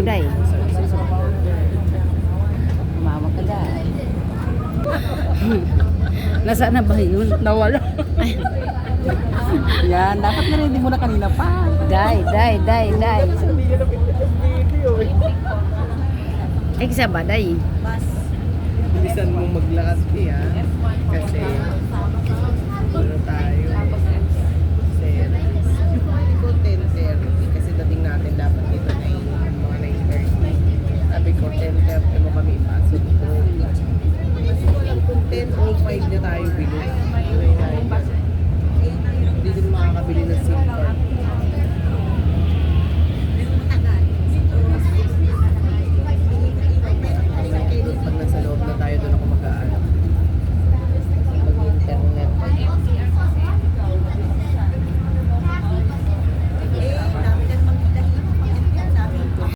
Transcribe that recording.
day. Tumawag ka day. Nasaan na ba yun? Nawala. Yan, dapat na-ready mo na kanina pa. Day. Hindi ka na video eh. Ay, isa ba day? Bilisan mo maglakad ha. Kasi